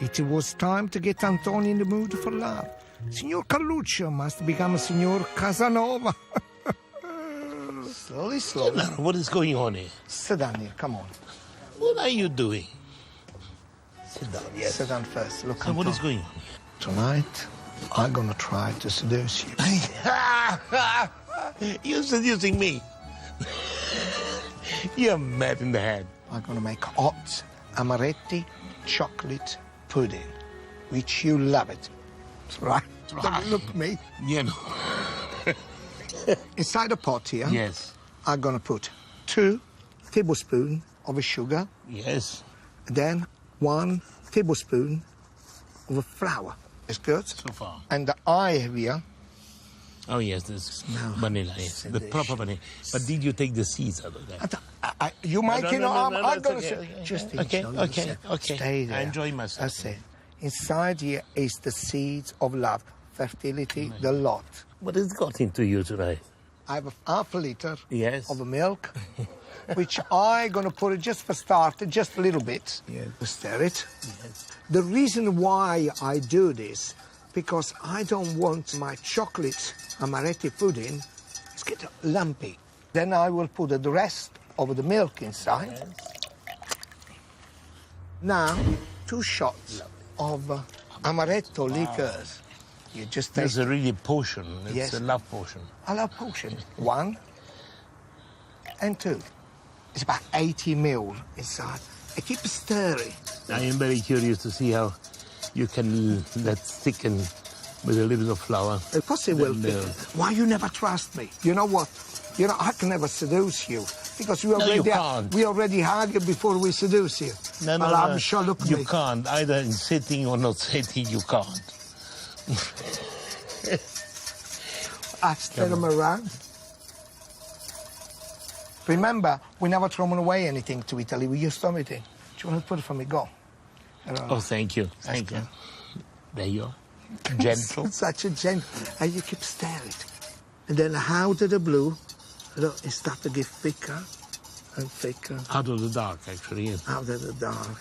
It was time to get Antonio in the mood for love. Signor Carluccio must become Signor Casanova. Slowly, slowly. What is going on here? Sit down here, come on. What are you doing? Sit down, yes. Sit down first. Look, So what is going on here? Tonight, I'm gonna try to seduce you. You're seducing me. You're mad in the head. I'm gonna make hot amaretto chocolate pudding, which you love it. Right? Don't look at me. You know. Inside a pot here, Yes. I'm gonna put 2 tablespoons of sugar, Yes. then 1 tablespoon of flour. It's good. So far. And I have here, Oh, yes, this vanilla, yes. The Sedation. proper vanilla. But did you take the seeds out of that? you might, No, you know, no, no, I'm it's gonna okay, say, okay, just okay, enjoy okay, yourself. okay. Stay there. I enjoy myself. That's it. Inside here is the seeds of love, fertility, the lot. What has got into you tonight? I have a half a liter Yes. of milk, which I'm gonna put it just for start, just a little bit. Yes. To stir it. Yes. The reason why I do this, because I don't want my chocolate amaretto pudding to get lumpy. Then I will put the rest of the milk inside. Yes. Now, 2 shots of amaretto liqueurs. You just That's taste a really potion. It's Yes. a love potion. I love potion. 1 and 2. It's about 80 ml inside. I keep stirring. I am very curious to see how you can let thicken with a little bit of flour. Of course it will The milk. fit. Why you never trust me? You know what? You know, I can never seduce you. Because you already, can't. we already argued before we seduce you. No, no, Well, no. I'm sure, look at You me. can't. Either in sitting or not sitting, you can't. I stir them around. Remember, we never throw away anything to Italy. We use everything. Do you want to put it for me? Go. Oh, thank you. Thank you. There you are. Gentle. Such a gentle. And you keep stirring. And then out of the blue, look, it starts to get thicker and thicker. Out of the dark, actually. Yes. Out of the dark.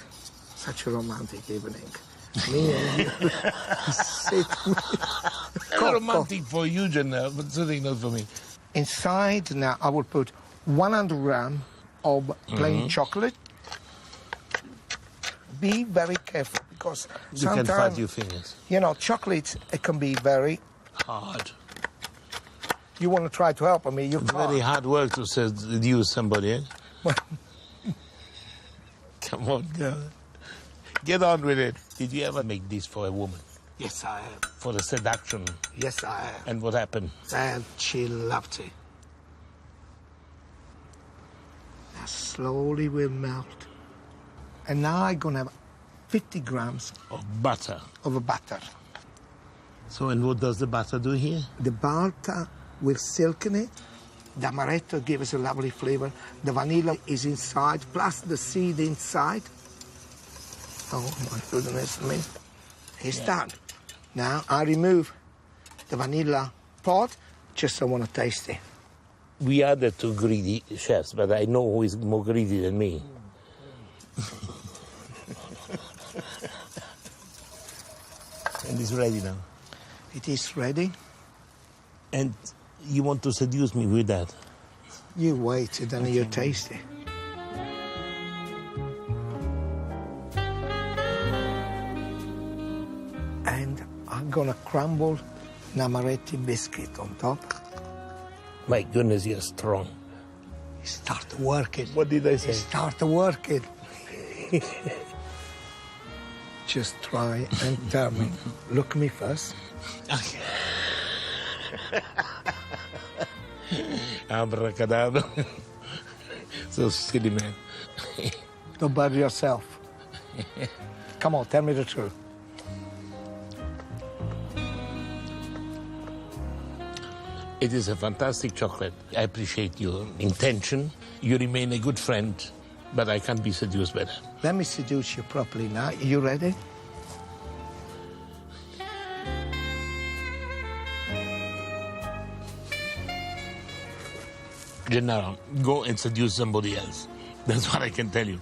Such a romantic evening. Me and you sit. Romantic for you, Gennaro, but certainly not for me. Inside now, I will put 100 grams of plain chocolate. Be very careful because You can fat sometimes, your fingers. you know, chocolate, it can be very... Hard. You want to try to help me, you It's can't. very hard work to seduce somebody, eh? Come on, girl. Get on with it. Did you ever make this for a woman? Yes, I have. For the seduction? Yes, I have. And what happened? And she loved it. Now slowly will melt. And now I'm going to have 50 grams Of butter. of butter. So, and what does the butter do here? The butter will silken it. The amaretto gives a lovely flavor. The vanilla is inside, plus the seed inside. Oh, my goodness me. It's done. Now I remove the vanilla pot, just so I want to taste it. We are the 2 greedy chefs, but I know who is more greedy than me. And it's ready now. It is ready. And you want to seduce me with that? You wait, and then you taste it. And I'm gonna crumble an amaretto biscuit on top. My goodness, you're strong. Start working. What did I say? Start working. Just try and tell me. Look me first. Okay. Abracadabra. So silly, man. Don't bother yourself. Come on, tell me the truth. It is a fantastic chocolate. I appreciate your intention. You remain a good friend, but I can't be seduced by that. Let me seduce you properly now. You ready? Gennaro, go and seduce somebody else. That's what I can tell you.